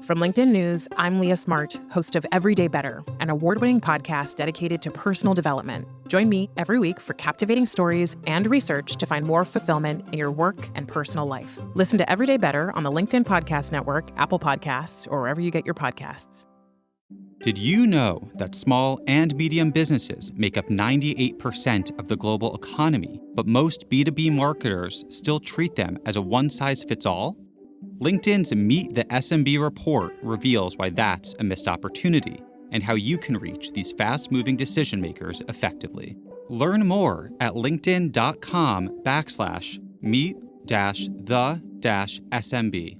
From LinkedIn News, I'm Leah Smart, host of Everyday Better, an award-winning podcast dedicated to personal development. Join me every week for captivating stories and research to find more fulfillment in your work and personal life. Listen to Everyday Better on the LinkedIn Podcast Network, Apple Podcasts, or wherever you get your podcasts. Did you know that small and medium businesses make up 98% of the global economy, but most B2B marketers still treat them as a one-size-fits-all? LinkedIn's Meet the SMB report reveals why that's a missed opportunity and how you can reach these fast-moving decision makers effectively. Learn more at linkedin.com/meet-the-SMB.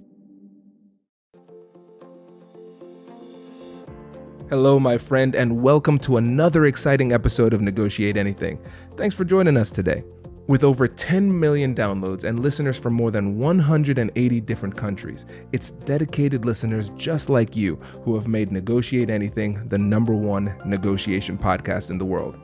Hello, my friend, and welcome to another exciting episode of Negotiate Anything. Thanks for joining us today. With over 10 million downloads and listeners from more than 180 different countries, it's dedicated listeners just like you who have made Negotiate Anything the #1 negotiation podcast in the world.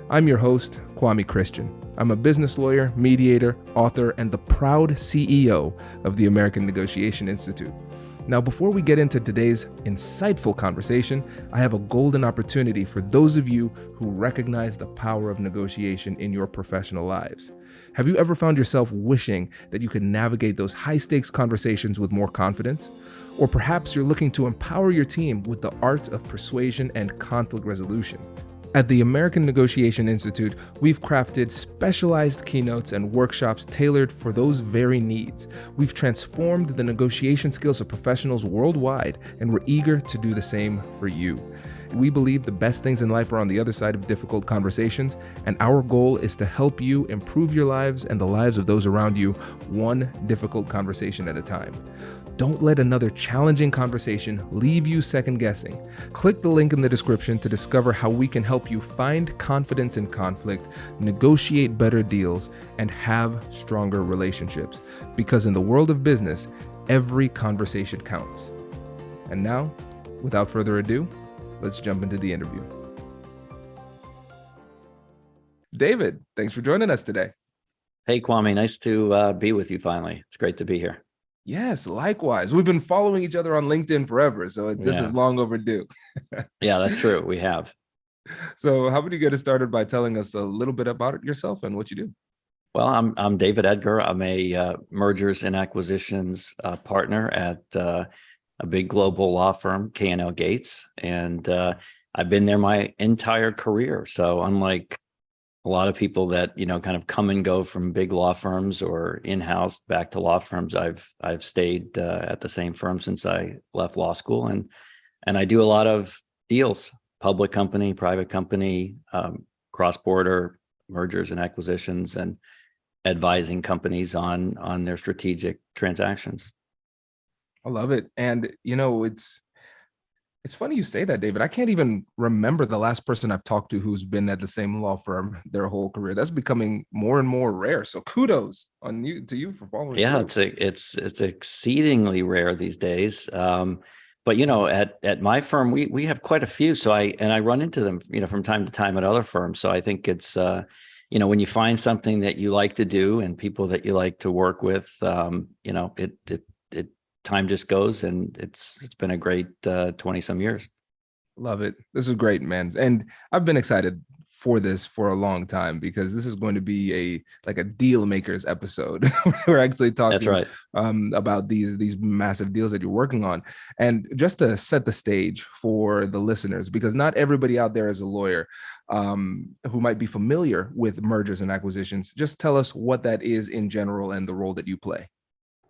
I'm your host, Kwame Christian. I'm a business lawyer, mediator, author, and the proud CEO of the American Negotiation Institute. Now, before we get into today's insightful conversation, I have a golden opportunity for those of you who recognize the power of negotiation in your professional lives. Have you ever found yourself wishing that you could navigate those high-stakes conversations with more confidence? Or perhaps you're looking to empower your team with the art of persuasion and conflict resolution. At the American Negotiation Institute, we've crafted specialized keynotes and workshops tailored for those very needs. We've transformed the negotiation skills of professionals worldwide, and we're eager to do the same for you. We believe the best things in life are on the other side of difficult conversations, and our goal is to help you improve your lives and the lives of those around you, one difficult conversation at a time. Don't let another challenging conversation leave you second guessing. Click the link in the description to discover how we can help you find confidence in conflict, negotiate better deals, and have stronger relationships. Because in the world of business, every conversation counts. And now, without further ado, let's jump into the interview. David, thanks for joining us today. Hey, Kwame, nice to be with you finally. It's great to be here. Yes, likewise. We've been following each other on LinkedIn forever, so this is long overdue. Yeah, that's true. We have. So how about you get us started by telling us a little bit about yourself and what you do? Well, I'm David Edgar. I'm a mergers and acquisitions partner at a big global law firm, K&L Gates, and I've been there my entire career. So unlike a lot of people that, kind of come and go from big law firms or in-house back to law firms, I've stayed at the same firm since I left law school, and I do a lot of deals, public company, private company, cross-border mergers and acquisitions, and advising companies on their strategic transactions. I love it. And, it's funny you say that, David. I can't even remember the last person I've talked to who's been at the same law firm their whole career. That's becoming more and more rare. So kudos to you for following. Yeah, it's exceedingly rare these days. But at my firm, we have quite a few. So I run into them, from time to time at other firms. So I think it's when you find something that you like to do and people that you like to work with, time just goes, and it's been a great 20 some years. Love it. This is great, man. And I've been excited for this for a long time because this is going to be a deal makers episode. We're actually talking That's right. About these massive deals that you're working on. And just to set the stage for the listeners, because not everybody out there is a lawyer who might be familiar with mergers and acquisitions, just tell us what that is in general and the role that you play.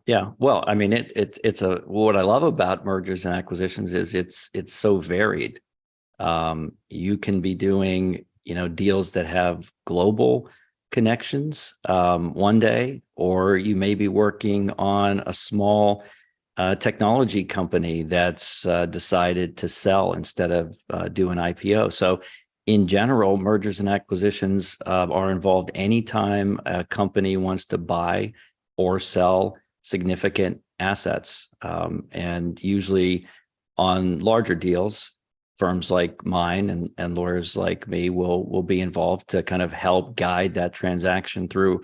Yeah, well, I mean, what I love about mergers and acquisitions is it's so varied. You can be doing, deals that have global connections one day, or you may be working on a small technology company that's decided to sell instead of do an IPO. So in general, mergers and acquisitions are involved anytime a company wants to buy or sell significant assets. And usually on larger deals, firms like mine and lawyers like me will be involved to kind of help guide that transaction through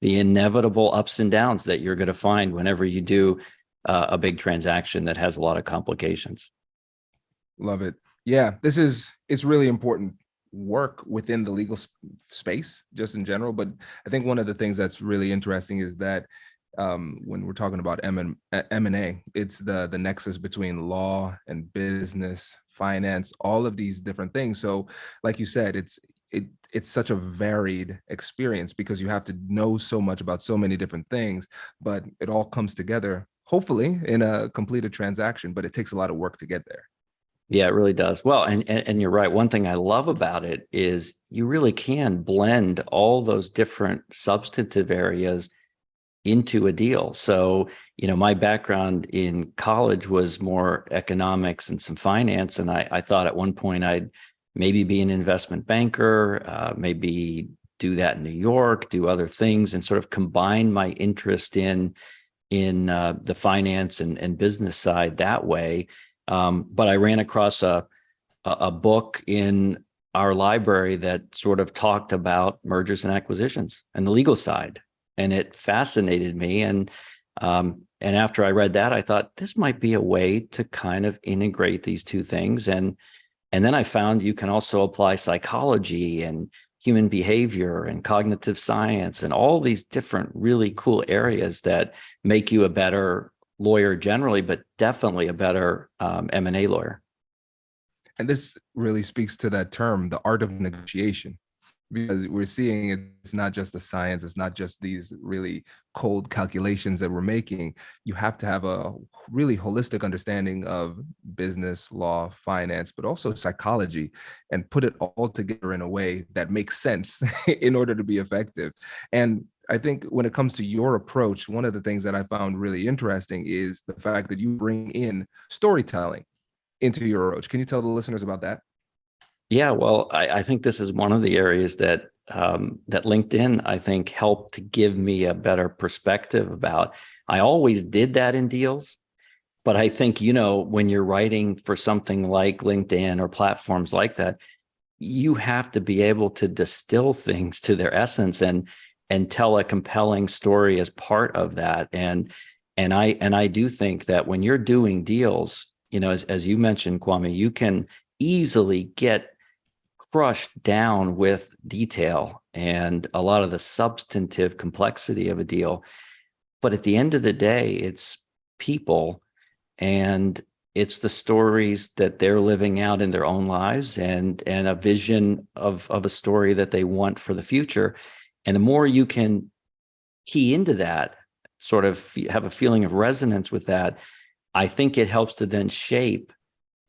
the inevitable ups and downs that you're going to find whenever you do a big transaction that has a lot of complications. Love it. Yeah, it's really important work within the legal space just in general. But I think one of the things that's really interesting is that when we're talking about M&A, it's the nexus between law and business, finance, all of these different things. So like you said, it's such a varied experience because you have to know so much about so many different things, but it all comes together, hopefully in a completed transaction, but it takes a lot of work to get there. Yeah, it really does. Well, and you're right. One thing I love about it is you really can blend all those different substantive areas into a deal. So, my background in college was more economics and some finance. And I thought at one point I'd maybe be an investment banker, maybe do that in New York, do other things, and sort of combine my interest in the finance and business side that way. But I ran across a book in our library that sort of talked about mergers and acquisitions and the legal side, and it fascinated me. And after I read that, I thought this might be a way to kind of integrate these two things. And then I found you can also apply psychology and human behavior and cognitive science and all these different really cool areas that make you a better lawyer generally, but definitely a better M&A lawyer. And this really speaks to that term, the art of negotiation, because we're seeing it's not just the science, it's not just these really cold calculations that we're making. You have to have a really holistic understanding of business, law, finance, but also psychology, and put it all together in a way that makes sense in order to be effective. And I think when it comes to your approach, one of the things that I found really interesting is the fact that you bring in storytelling into your approach. Can you tell the listeners about that? Yeah, well, I think this is one of the areas that that LinkedIn, I think, helped to give me a better perspective about. I always did that in deals, but I think, when you're writing for something like LinkedIn or platforms like that, you have to be able to distill things to their essence and tell a compelling story as part of that. And I do think that when you're doing deals, as you mentioned, Kwame, you can easily get crushed down with detail and a lot of the substantive complexity of a deal. But at the end of the day, it's people, and it's the stories that they're living out in their own lives, and a vision of a story that they want for the future. And the more you can key into that, sort of have a feeling of resonance with that, I think it helps to then shape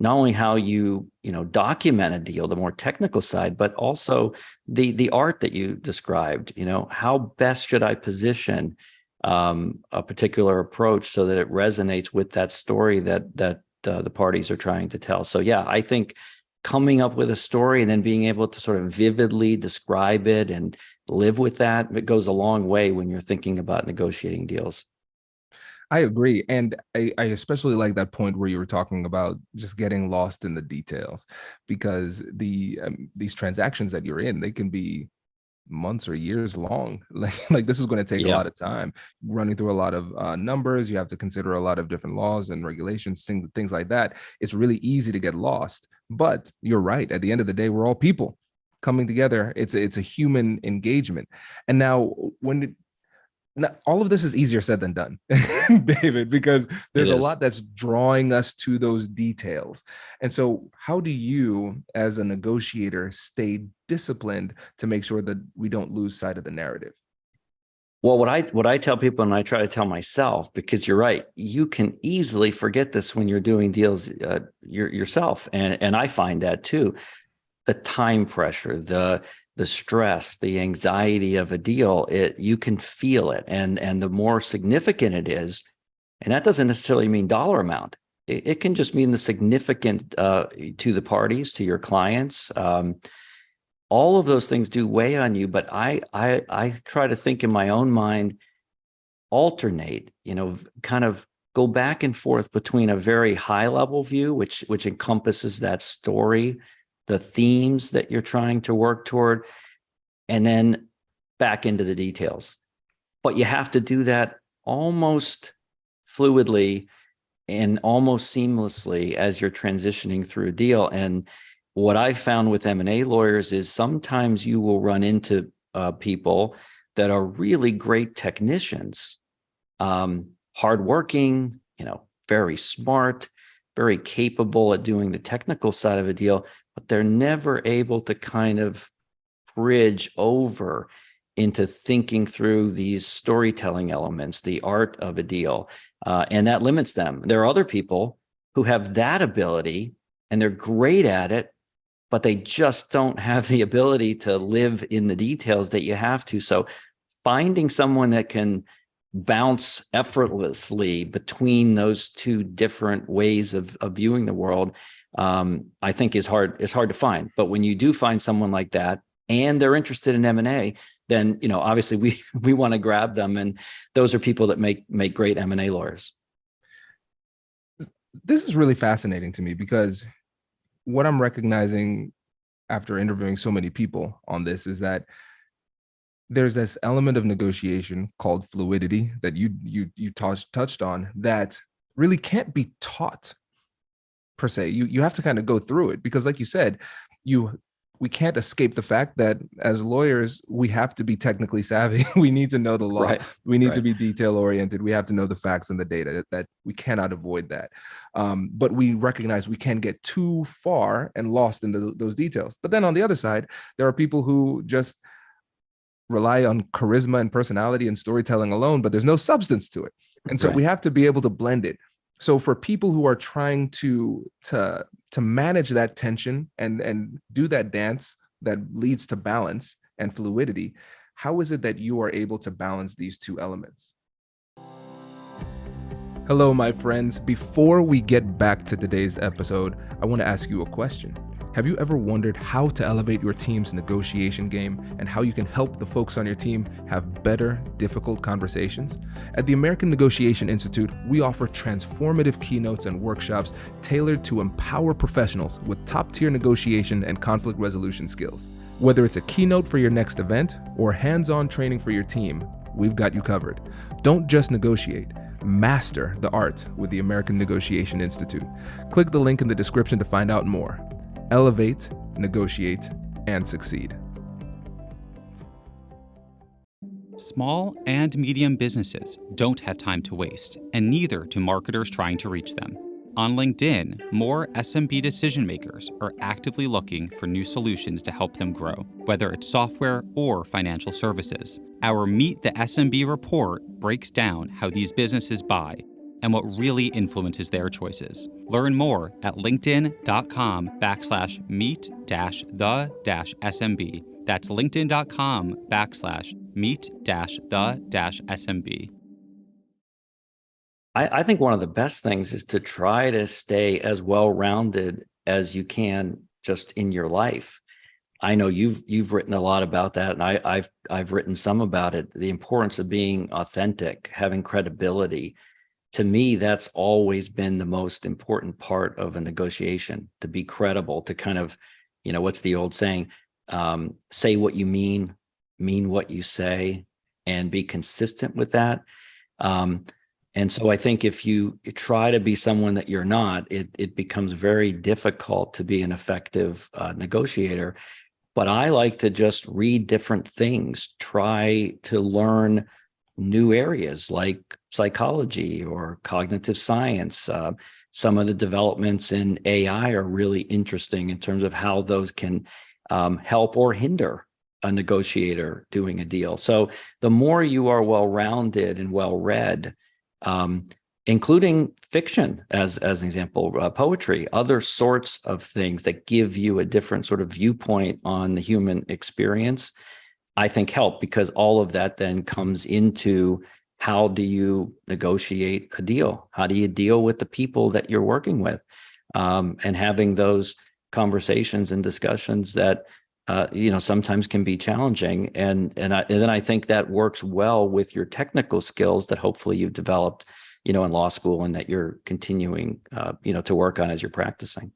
not only how you document a deal, the more technical side, but also the art that you described. How best should I position a particular approach so that it resonates with that story that the parties are trying to tell. So yeah, I think coming up with a story and then being able to sort of vividly describe it and live with that, it goes a long way when you're thinking about negotiating deals. I agree. And I especially like that point where you were talking about just getting lost in the details, because these transactions that you're in, they can be months or years long. Like this is going to take a lot of time, running through a lot of numbers. You have to consider a lot of different laws and regulations, things like that. It's really easy to get lost. But you're right. At the end of the day, we're all people coming together. It's a human engagement. And now now, all of this is easier said than done, David, because there's a lot that's drawing us to those details. And so how do you, as a negotiator, stay disciplined to make sure that we don't lose sight of the narrative? Well, what I tell people, and I try to tell myself, because you're right, you can easily forget this when you're doing deals yourself. And I find that too. The time pressure, the stress, the anxiety of a deal, you can feel it. And the more significant it is, and that doesn't necessarily mean dollar amount. It can just mean the significant to the parties, to your clients. All of those things do weigh on you, but I try to think in my own mind, alternate, kind of go back and forth between a very high level view, which encompasses that story, the themes that you're trying to work toward, and then back into the details. But you have to do that almost fluidly and almost seamlessly as you're transitioning through a deal. And what I found with M&A lawyers is sometimes you will run into people that are really great technicians, hardworking, very smart, very capable at doing the technical side of a deal, but they're never able to kind of bridge over into thinking through these storytelling elements, the art of a deal, and that limits them. There are other people who have that ability and they're great at it, but they just don't have the ability to live in the details that you have to. So finding someone that can bounce effortlessly between those two different ways of viewing the world, I think is hard. It's hard to find. But when you do find someone like that and they're interested in M&A, then obviously we want to grab them, and those are people that make great M&A lawyers. This is really fascinating to me, because what I'm recognizing after interviewing so many people on this is that there's this element of negotiation called fluidity that you touched on that really can't be taught per se. You have to kind of go through it, because like you said, we can't escape the fact that as lawyers, we have to be technically savvy. We need to know the law. Right. We need to be detail oriented. We have to know the facts and the data. That we cannot avoid that. But we recognize we can get too far and lost in those details. But then on the other side, there are people who just rely on charisma and personality and storytelling alone, but there's no substance to it. And so we have to be able to blend it. So for people who are trying to manage that tension and do that dance that leads to balance and fluidity, how is it that you are able to balance these two elements? Hello, my friends. Before we get back to today's episode, I want to ask you a question. Have you ever wondered how to elevate your team's negotiation game and how you can help the folks on your team have better, difficult conversations? At the American Negotiation Institute, we offer transformative keynotes and workshops tailored to empower professionals with top-tier negotiation and conflict resolution skills. Whether it's a keynote for your next event or hands-on training for your team, we've got you covered. Don't just negotiate. Master the art with the American Negotiation Institute. Click the link in the description to find out more. Elevate, negotiate, and succeed. Small and medium businesses don't have time to waste, and neither do marketers trying to reach them. On LinkedIn, more SMB decision makers are actively looking for new solutions to help them grow, whether it's software or financial services. Our Meet the SMB report breaks down how these businesses buy and what really influences their choices. Learn more at linkedin.com/meet-the-SMB. That's linkedin.com/meet-the-SMB. I think one of the best things is to try to stay as well-rounded as you can just in your life. I know you've written a lot about that, and I've written some about it. The importance of being authentic, having credibility. To me, that's always been the most important part of a negotiation, to be credible, to kind of, what's the old saying? Say what you mean what you say, and be consistent with that. And so I think if you try to be someone that you're not, it becomes very difficult to be an effective negotiator. But I like to just read different things, try to learn new areas like psychology or cognitive science. Some of the developments in AI are really interesting in terms of how those can help or hinder a negotiator doing a deal. So the more you are well-rounded and well-read, including fiction as an example, poetry, other sorts of things that give you a different sort of viewpoint on the human experience, I think help, because all of that then comes into how do you negotiate a deal? How do you deal with the people that you're working with? And having those conversations and discussions that sometimes can be challenging. And then I think that works well with your technical skills that hopefully you've developed, in law school, and that you're continuing, to work on as you're practicing.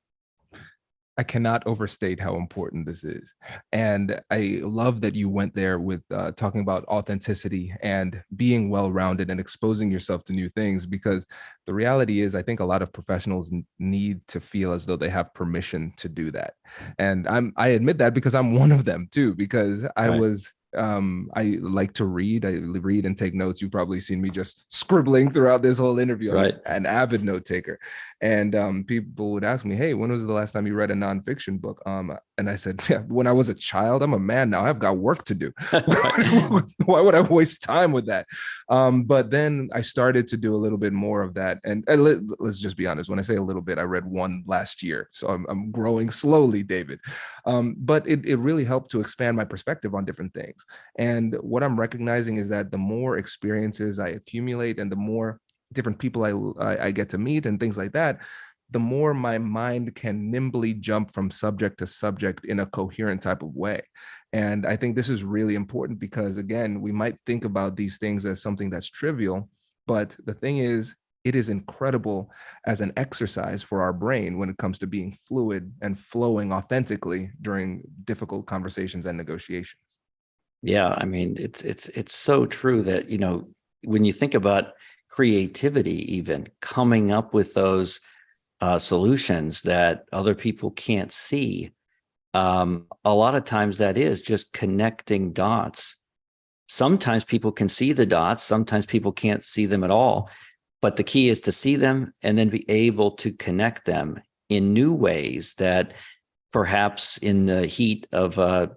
I cannot overstate how important this is. And I love that you went there with talking about authenticity and being well-rounded and exposing yourself to new things, because the reality is, I think a lot of professionals need to feel as though they have permission to do that. And I admit that because I'm one of them too, because Right. I like to read. I read and take notes. You've probably seen me just scribbling throughout this whole interview. I'm Right. an avid note taker. And people would ask me, "Hey, when was the last time you read a nonfiction book?" And I said, "Yeah, when I was a child. I'm a man now. I've got work to do. Right. Why would I waste time with that?" But then I started to do a little bit more of that. And let's just be honest. When I say a little bit, I read one last year, so I'm growing slowly, David. But it really helped to expand my perspective on different things. And what I'm recognizing is that the more experiences I accumulate and the more different people I get to meet and things like that, the more my mind can nimbly jump from subject to subject in a coherent type of way. And I think this is really important because, again, we might think about these things as something that's trivial, but the thing is, it is incredible as an exercise for our brain when it comes to being fluid and flowing authentically during difficult conversations and negotiations. Yeah, I mean, it's so true that, when you think about creativity, even coming up with those solutions that other people can't see, a lot of times that is just connecting dots. Sometimes people can see the dots, sometimes people can't see them at all. But the key is to see them and then be able to connect them in new ways that perhaps in the heat of a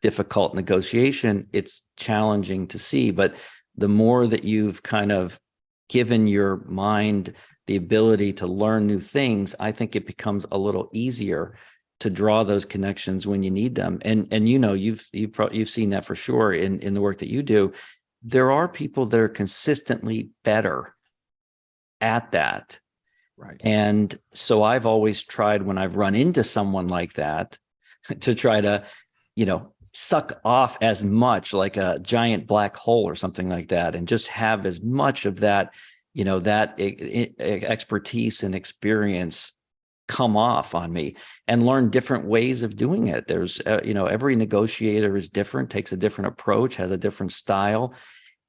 difficult negotiation, it's challenging to see. But the more that you've kind of given your mind the ability to learn new things, I think it becomes a little easier to draw those connections when you need them. And you've seen that for sure in the work that you do. There are people that are consistently better at that. Right. And so I've always tried, when I've run into someone like that, to try to, suck off as much, like a giant black hole or something like that, and just have as much of that, that expertise and experience come off on me, and learn different ways of doing it. There's, every negotiator is different, takes a different approach, has a different style.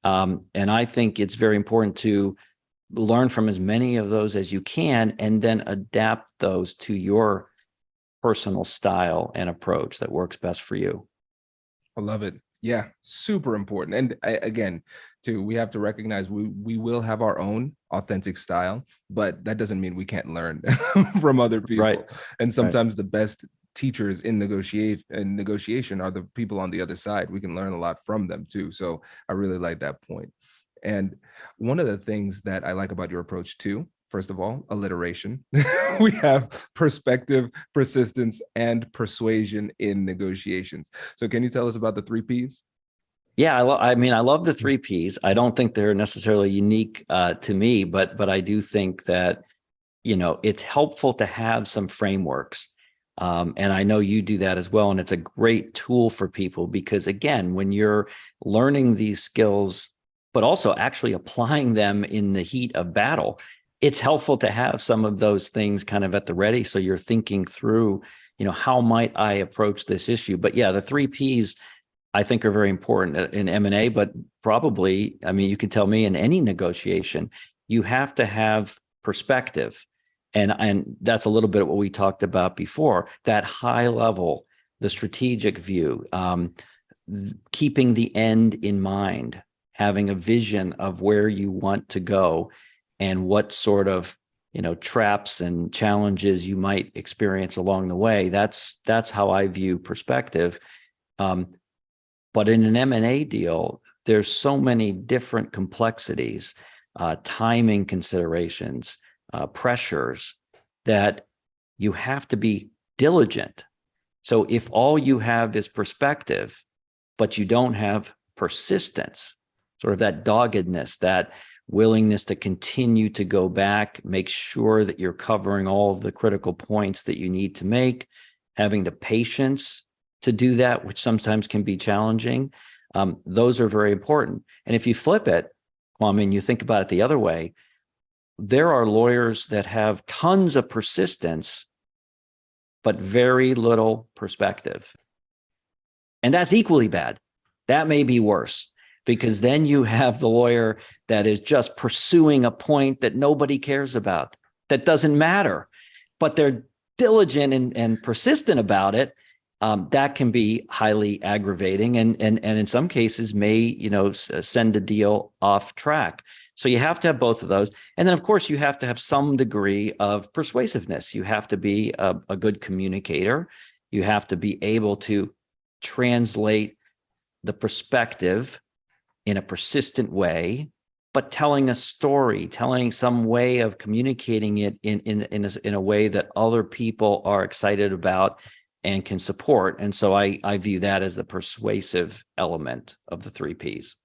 And I think it's very important to learn from as many of those as you can, and then adapt those to your personal style and approach that works best for you. I love it. Yeah, super important. And again, too, we have to recognize we will have our own authentic style, but that doesn't mean we can't learn from other people. Right. And sometimes the best teachers in negotiation are the people on the other side. We can learn a lot from them too. So I really like that point. And one of the things that I like about your approach too, first of all, alliteration. We have perspective, persistence, and persuasion in negotiations. So can you tell us about the 3 Ps? Yeah, I love the 3 Ps. I don't think they're necessarily unique to me, but I do think that, it's helpful to have some frameworks. And I know you do that as well. And it's a great tool for people because, again, when you're learning these skills, but also actually applying them in the heat of battle, it's helpful to have some of those things kind of at the ready. So you're thinking through, how might I approach this issue? But yeah, the 3 Ps I think are very important in M&A, but probably, you can tell me in any negotiation, you have to have perspective. And that's a little bit of what we talked about before, that high level, the strategic view, keeping the end in mind, having a vision of where you want to go and what sort of, traps and challenges you might experience along the way. That's how I view perspective. But in an M&A deal, there's so many different complexities, timing considerations, pressures, that you have to be diligent. So if all you have is perspective, but you don't have persistence, sort of that doggedness, that willingness to continue to go back, make sure that you're covering all of the critical points that you need to make, having the patience to do that, which sometimes can be challenging. Those are very important. And if you flip it, Kwame, and you think about it the other way, there are lawyers that have tons of persistence, but very little perspective. And that's equally bad. That may be worse, because then you have the lawyer that is just pursuing a point that nobody cares about, that doesn't matter, but they're diligent and persistent about it. That can be highly aggravating, and in some cases may send a deal off track. So you have to have both of those, and then of course you have to have some degree of persuasiveness. You have to be a good communicator. You have to be able to translate the perspective in a persistent way, but telling a story, telling some way of communicating it in a way that other people are excited about and can support. And so I view that as the persuasive element of the 3 Ps.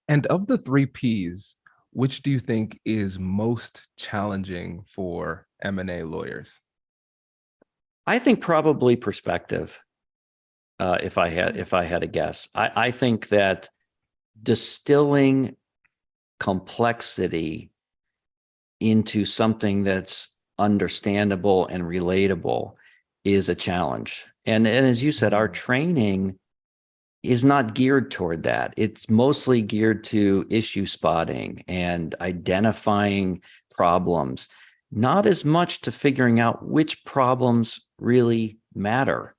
And of the 3 Ps, which do you think is most challenging for M&A lawyers? I think probably perspective. If I had a guess, I think that distilling complexity into something that's understandable and relatable is a challenge. And as you said, our training is not geared toward that. It's mostly geared to issue spotting and identifying problems, not as much to figuring out which problems really matter.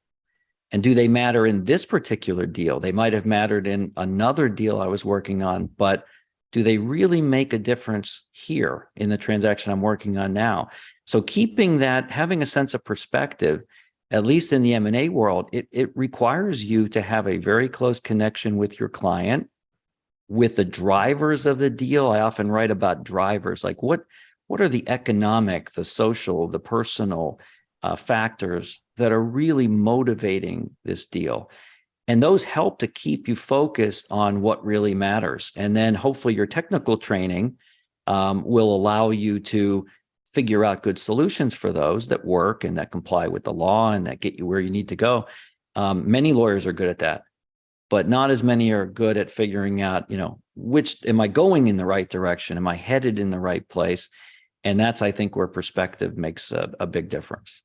And do they matter in this particular deal? They might have mattered in another deal I was working on, but do they really make a difference here in the transaction I'm working on now? So keeping that, having a sense of perspective, at least in the M&A world, it requires you to have a very close connection with your client, with the drivers of the deal. I often write about drivers, like what are the economic, the social, the personal factors that are really motivating this deal. And those help to keep you focused on what really matters. And then hopefully your technical training will allow you to figure out good solutions for those that work and that comply with the law and that get you where you need to go. Many lawyers are good at that, but not as many are good at figuring out, which, am I going in the right direction? Am I headed in the right place? And that's, I think, where perspective makes a big difference.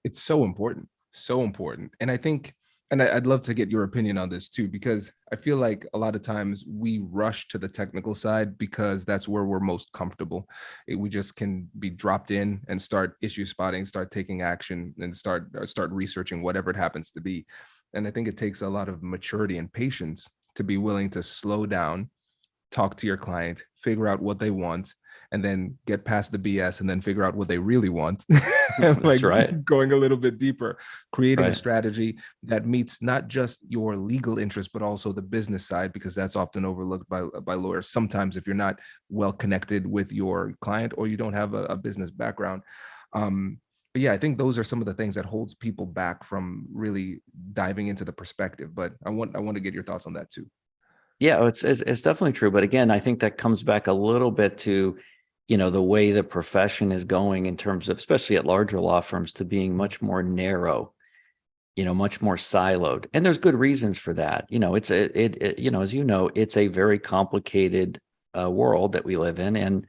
It's so important, so important. And I think, and I'd love to get your opinion on this too, because I feel like a lot of times we rush to the technical side because that's where we're most comfortable. We just can be dropped in and start issue spotting, start taking action, and start researching whatever it happens to be. And I think it takes a lot of maturity and patience to be willing to slow down, talk to your client, figure out what they want, and then get past the BS and then figure out what they really want. And That's right. Going a little bit deeper, creating a Right. strategy that meets not just your legal interest, but also the business side, because that's often overlooked by lawyers. Sometimes if you're not well connected with your client or you don't have a business background. But yeah, I think those are some of the things that holds people back from really diving into the perspective. But I want to get your thoughts on that too. Yeah, it's definitely true. But again, I think that comes back a little bit to, the way the profession is going in terms of, especially at larger law firms, to being much more narrow, much more siloed. And there's good reasons for that. It's as it's a very complicated world that we live in,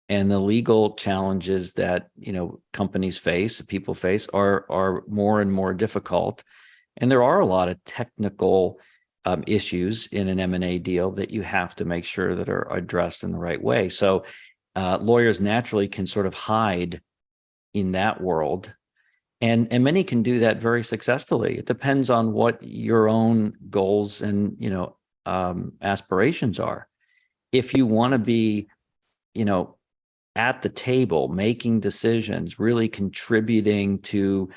and the legal challenges that, companies face, people face are more and more difficult. And there are a lot of technical issues in an M&A deal that you have to make sure that are addressed in the right way. So lawyers naturally can sort of hide in that world, and many can do that very successfully. It depends on what your own goals and aspirations are. If you want to be, at the table, making decisions, really contributing to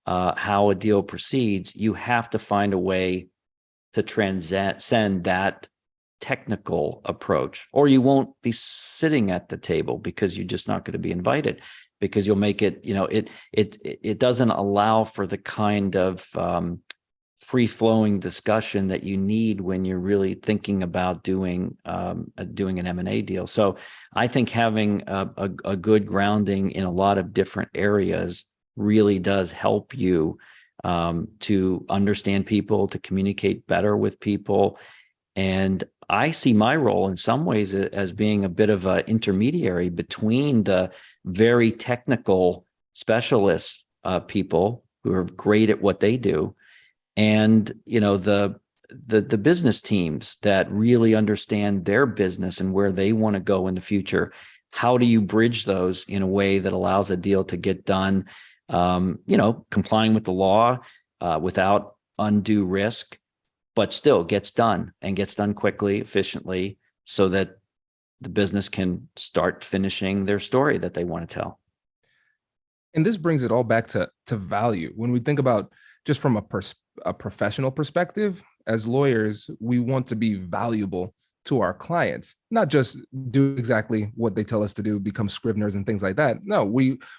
how a deal proceeds, you have to find a way to transcend that technical approach, or you won't be sitting at the table because you're just not going to be invited, because you'll make it, it doesn't allow for the kind of free-flowing discussion that you need when you're really thinking about doing an M&A deal. So I think having a good grounding in a lot of different areas really does help you to understand people, to communicate better with people. And I see my role in some ways as being a bit of an intermediary between the very technical specialists people who are great at what they do, and the business teams that really understand their business and where they want to go in the future. How do you bridge those in a way that allows a deal to get done, complying with the law, without undue risk, but still gets done and gets done quickly, efficiently, so that the business can start finishing their story that they want to tell. And this brings it all back to value. When we think about just from a professional perspective, as lawyers, we want to be valuable to our clients, not just do exactly what they tell us to do, become scriveners and things like that. No,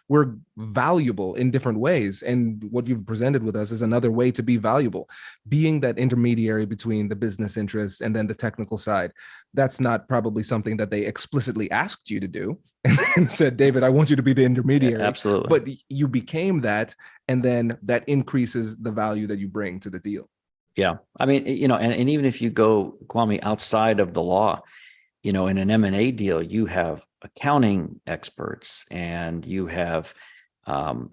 we're valuable in different ways. And what you've presented with us is another way to be valuable, being that intermediary between the business interests and then the technical side. That's not probably something that they explicitly asked you to do and said, David, I want you to be the intermediary. Yeah, absolutely. But you became that, and then that increases the value that you bring to the deal. Yeah. I mean, and even if you go, Kwame, outside of the law, in an M&A deal, you have accounting experts and you have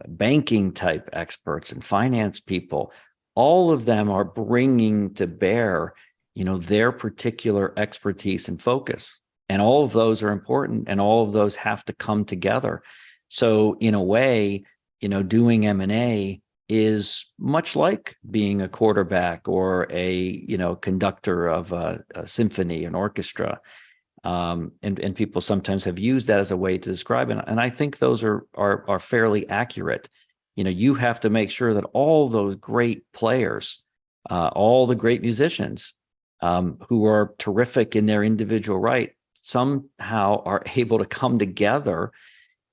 banking type experts and finance people. All of them are bringing to bear, their particular expertise and focus. And all of those are important, and all of those have to come together. So in a way, doing M&A is much like being a quarterback or a conductor of a symphony, an orchestra, and people sometimes have used that as a way to describe it. And I think those are fairly accurate. You have to make sure that all those great players, all the great musicians, who are terrific in their individual right, somehow are able to come together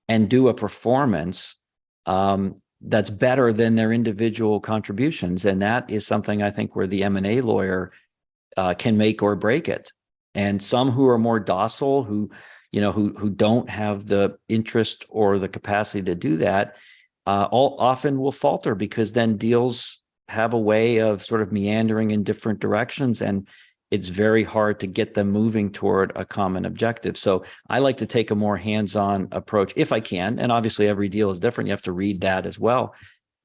and do a performance that's better than their individual contributions. And that is something I think where the M&A lawyer can make or break it. And some who are more docile, who don't have the interest or the capacity to do that, often will falter, because then deals have a way of sort of meandering in different directions, and it's very hard to get them moving toward a common objective. So I like to take a more hands-on approach if I can. And obviously every deal is different. You have to read that as well.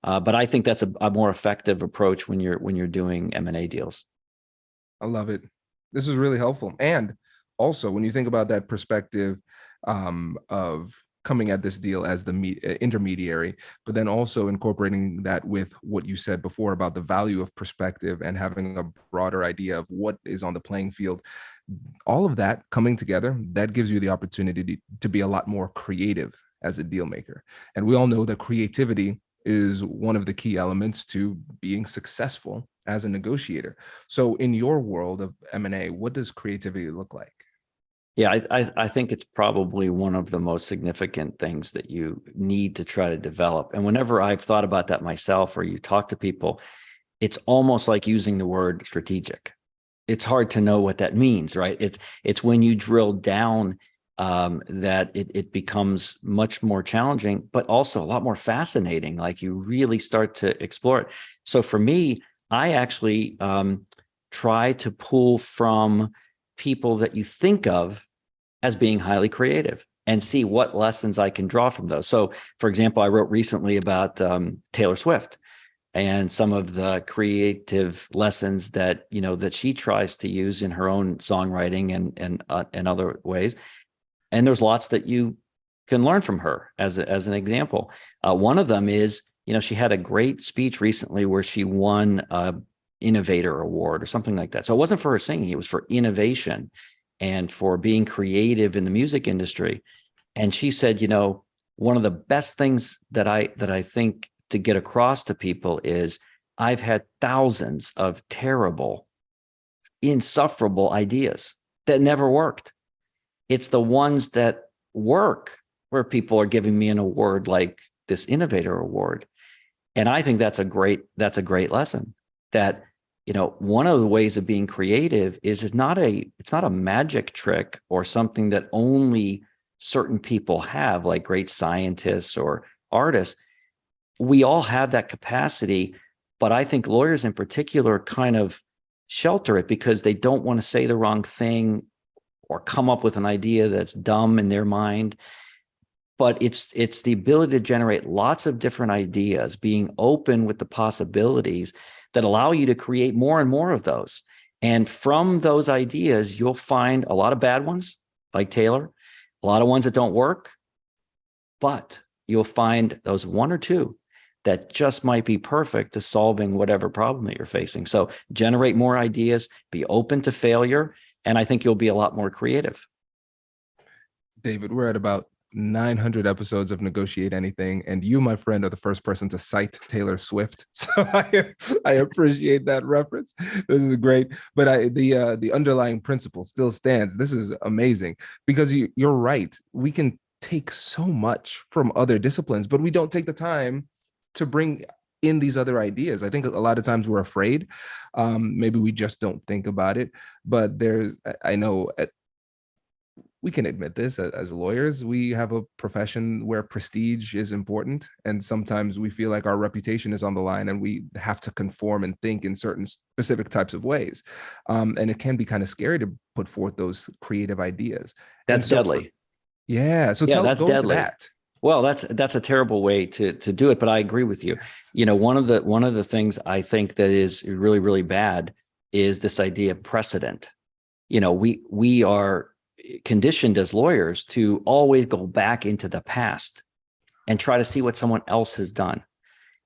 But I think that's a more effective approach when you're doing M&A deals. I love it. This is really helpful. And also, when you think about that perspective of coming at this deal as the intermediary, but then also incorporating that with what you said before about the value of perspective and having a broader idea of what is on the playing field, all of that coming together, that gives you the opportunity to be a lot more creative as a deal maker. And we all know that creativity is one of the key elements to being successful as a negotiator. So in your world of M&A, what does creativity look like? Yeah, I think it's probably one of the most significant things that you need to try to develop. And whenever I've thought about that myself, or you talk to people, it's almost like using the word strategic. It's hard to know what that means, right? It's when you drill down that it becomes much more challenging, but also a lot more fascinating. Like you really start to explore it. So for me, I actually try to pull from people that you think of as being highly creative and see what lessons I can draw from those. So, for example, I wrote recently about Taylor Swift and some of the creative lessons that that she tries to use in her own songwriting and other ways. And there's lots that you can learn from her as an example. One of them is, she had a great speech recently where she won an Innovator Award or something like that. So it wasn't for her singing; it was for innovation and for being creative in the music industry. And she said, one of the best things that I think to get across to people is I've had thousands of terrible, insufferable ideas that never worked. It's the ones that work where people are giving me an award like this Innovator Award. And I think that's a great lesson, that one of the ways of being creative is it's not a magic trick or something that only certain people have, like great scientists or artists. We all have that capacity, but I think lawyers in particular kind of shelter it because they don't want to say the wrong thing or come up with an idea that's dumb in their mind. but it's the ability to generate lots of different ideas, being open with the possibilities that allow you to create more and more of those. And from those ideas, you'll find a lot of bad ones, like Taylor, a lot of ones that don't work, but you'll find those one or two that just might be perfect to solving whatever problem that you're facing. So generate more ideas, be open to failure, and I think you'll be a lot more creative. David, we're at about 900 episodes of Negotiate Anything, and you, my friend, are the first person to cite Taylor Swift. So I appreciate that reference. This is great, but the underlying principle still stands. This is amazing because you're right. We can take so much from other disciplines, but we don't take the time to bring in these other ideas. I think a lot of times we're afraid. Maybe we just don't think about it. But I know we can admit this as lawyers, we have a profession where prestige is important. And sometimes we feel like our reputation is on the line and we have to conform and think in certain specific types of ways. And it can be kind of scary to put forth those creative ideas. That's deadly. So that's go deadly. into that. Well, that's a terrible way to do it, but I agree with you. You know, one of the things I think that is really, really bad is this idea of precedent. You know, we are conditioned as lawyers to always go back into the past and try to see what someone else has done.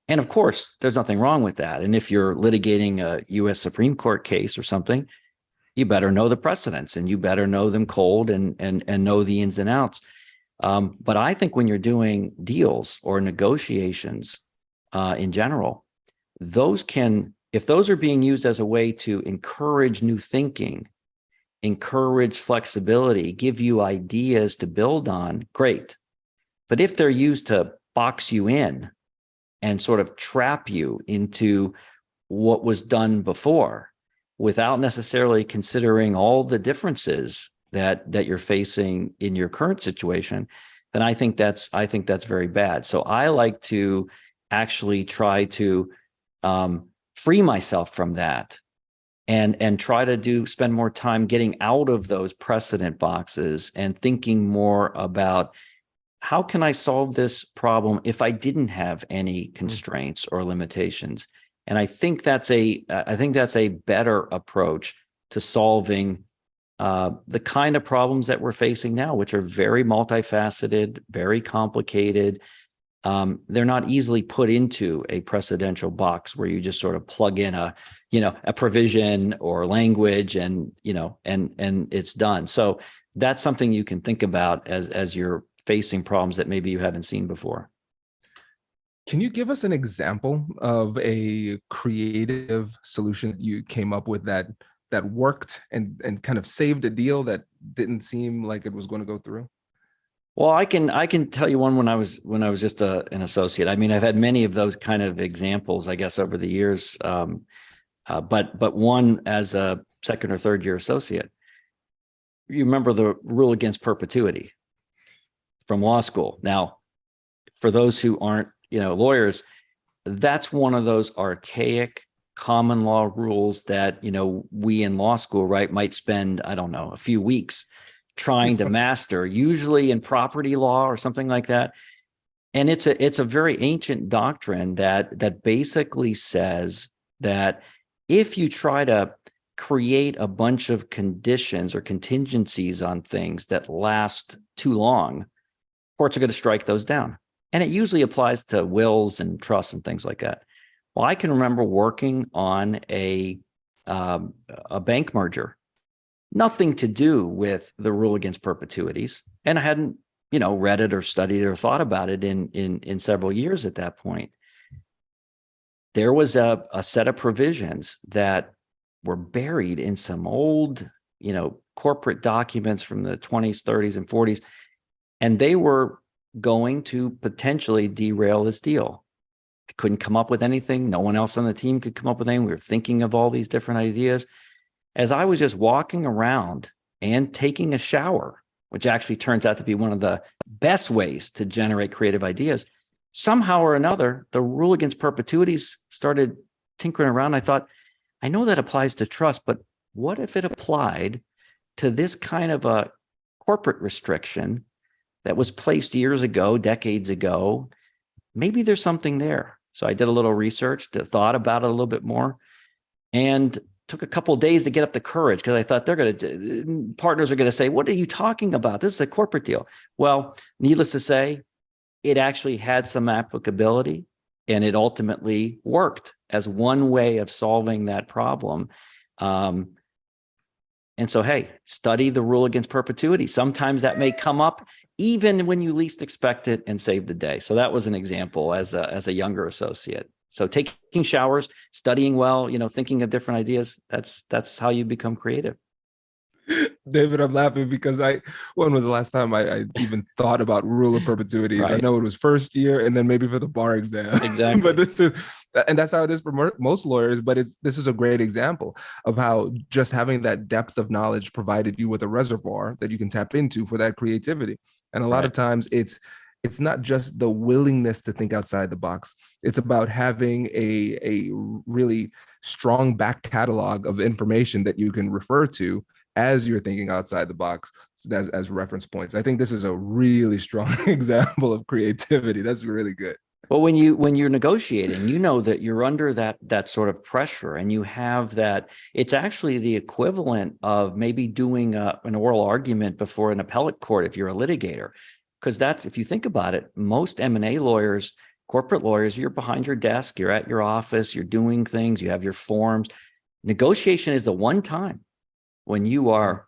And of course, there's nothing wrong with that. And if you're litigating a US Supreme Court case or something, you better know the precedents and you better know them cold and know the ins and outs. But I think when you're doing deals or negotiations in general, if those are being used as a way to encourage new thinking, encourage flexibility, give you ideas to build on, great. But if they're used to box you in and sort of trap you into what was done before without necessarily considering all the differences that you're facing in your current situation, then I think that's very bad. So I like to actually try to free myself from that and try to spend more time getting out of those precedent boxes and thinking more about how can I solve this problem if I didn't have any constraints or limitations. And I think that's a better approach to solving the kind of problems that we're facing now, which are very multifaceted, very complicated. They're not easily put into a precedential box where you just sort of plug in a provision or language and it's done. So that's something you can think about as you're facing problems that maybe you haven't seen before. Can you give us an example of a creative solution you came up with that worked and kind of saved a deal that didn't seem like it was going to go through? Well, I can tell you one when I was just an associate. I mean, I've had many of those kind of examples, I guess, over the years. But one as a second or third year associate. You remember the rule against perpetuity from law school. Now, for those who aren't, lawyers, that's one of those archaic common law rules that, we in law school, right, might spend, I don't know, a few weeks trying to master, usually in property law or something like that. And it's a very ancient doctrine that basically says that if you try to create a bunch of conditions or contingencies on things that last too long, courts are going to strike those down. And it usually applies to wills and trusts and things like that. Well, I can remember working on a bank merger, nothing to do with the rule against perpetuities. And I hadn't, read it or studied it or thought about it in several years at that point. There was a set of provisions that were buried in some old, corporate documents from the 20s, 30s, and 40s. And they were going to potentially derail this deal. I couldn't come up with anything. No one else on the team could come up with anything. We were thinking of all these different ideas. As I was just walking around and taking a shower, which actually turns out to be one of the best ways to generate creative ideas, somehow or another, the rule against perpetuities started tinkering around. I thought, I know that applies to trust, but what if it applied to this kind of a corporate restriction that was placed years ago, decades ago. Maybe there's something there. So I did a little research, thought about it a little bit more, and took a couple of days to get up the courage, because I thought partners are going to say, what are you talking about? This is a corporate deal. Well, needless to say, it actually had some applicability, and it ultimately worked as one way of solving that problem. And so, hey, study the rule against perpetuity. Sometimes that may come up even when you least expect it and save the day. So that was an example as a younger associate. So taking showers, studying well, thinking of different ideas, that's how you become creative. David, I'm laughing because when was the last time I even thought about rule of perpetuities? Right. I know it was first year and then maybe for the bar exam. Exactly. But that's how it is for most lawyers. But this is a great example of how just having that depth of knowledge provided you with a reservoir that you can tap into for that creativity. And a lot of times it's not just the willingness to think outside the box. It's about having a really strong back catalog of information that you can refer to as you're thinking outside the box as reference points. I think this is a really strong example of creativity. That's really good. Well, when you're negotiating, you know that you're under that sort of pressure, and you have that. It's actually the equivalent of maybe doing an oral argument before an appellate court if you're a litigator, because that's, if you think about it, most M&A lawyers, corporate lawyers, you're behind your desk, you're at your office, you're doing things, you have your forms. Negotiation is the one time when you are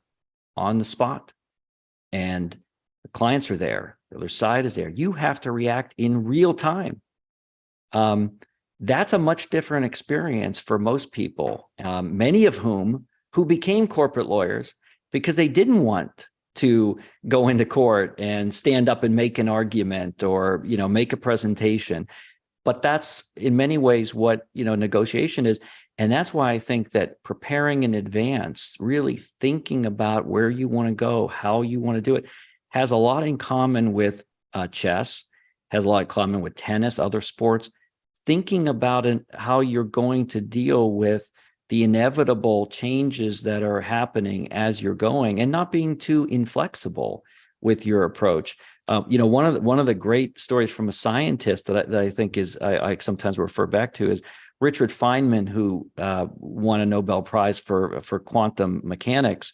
on the spot and the clients are there, the other side is there. You have to react in real time. That's a much different experience for most people, many of whom became corporate lawyers because they didn't want to go into court and stand up and make an argument or, make a presentation. But that's in many ways what, negotiation is. And that's why I think that preparing in advance, really thinking about where you want to go, how you want to do it, has a lot in common with chess, has a lot in common with tennis, other sports. Thinking about how you're going to deal with the inevitable changes that are happening as you're going, and not being too inflexible with your approach. One of the great stories from a scientist that I think is I sometimes refer back to is Richard Feynman, who won a Nobel Prize for quantum mechanics.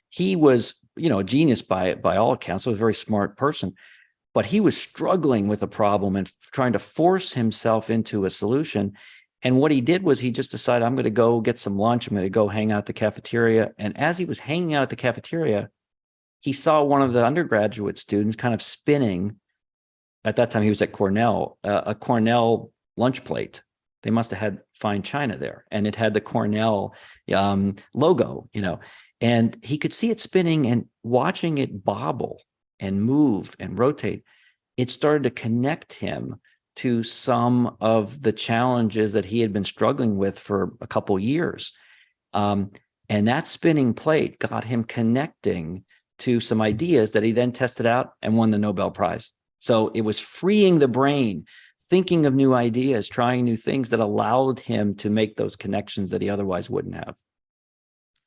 He was, a genius by all accounts, so a very smart person, but he was struggling with a problem and trying to force himself into a solution. And what he did was he just decided, I'm going to go get some lunch. I'm going to go hang out at the cafeteria. And as he was hanging out at the cafeteria, he saw one of the undergraduate students kind of spinning. At that time, he was at Cornell, a Cornell lunch plate. They must have had fine china there, and it had the Cornell logo, and he could see it spinning, and watching it bobble and move and rotate, it started to connect him to some of the challenges that he had been struggling with for a couple years. And that spinning plate got him connecting to some ideas that he then tested out and won the Nobel Prize. So it was freeing the brain, thinking of new ideas, trying new things that allowed him to make those connections that he otherwise wouldn't have.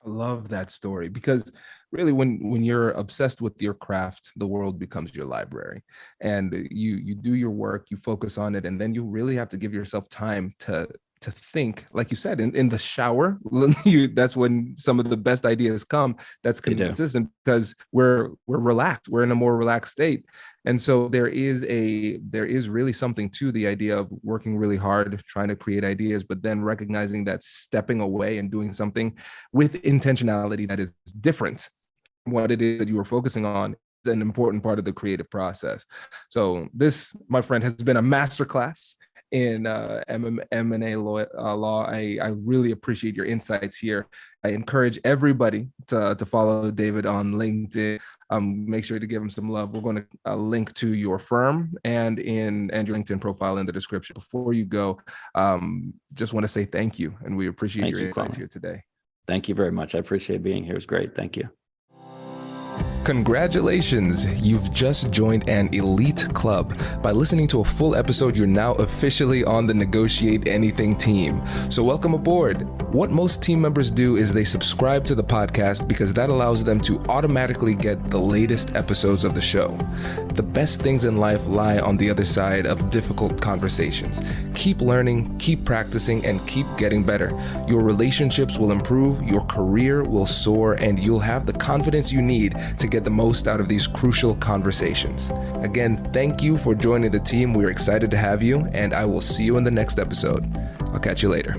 I love that story, because really when you're obsessed with your craft, the world becomes your library, and you do your work, you focus on it, and then you really have to give yourself time to think, like you said, in the shower. That's when some of the best ideas come. That's consistent because we're relaxed. We're in a more relaxed state. And so there is really something to the idea of working really hard, trying to create ideas, but then recognizing that stepping away and doing something with intentionality that is different from what it is that you are focusing on is an important part of the creative process. So this, my friend, has been a masterclass in M&A law. I really appreciate your insights here. I encourage everybody to follow David on LinkedIn. Make sure to give him some love. We're going to link to your firm and your LinkedIn profile in the description. Before you go, just want to say thank you, and we appreciate your insights here today. Thank you very much. I appreciate being here. It was great. Thank you. Congratulations! You've just joined an elite club. By listening to a full episode, you're now officially on the Negotiate Anything team. So welcome aboard. What most team members do is they subscribe to the podcast because that allows them to automatically get the latest episodes of the show. The best things in life lie on the other side of difficult conversations. Keep learning, keep practicing, and keep getting better. Your relationships will improve, your career will soar, and you'll have the confidence you need to get the most out of these crucial conversations. Again, thank you for joining the team. We're excited to have you, and I will see you in the next episode. I'll catch you later.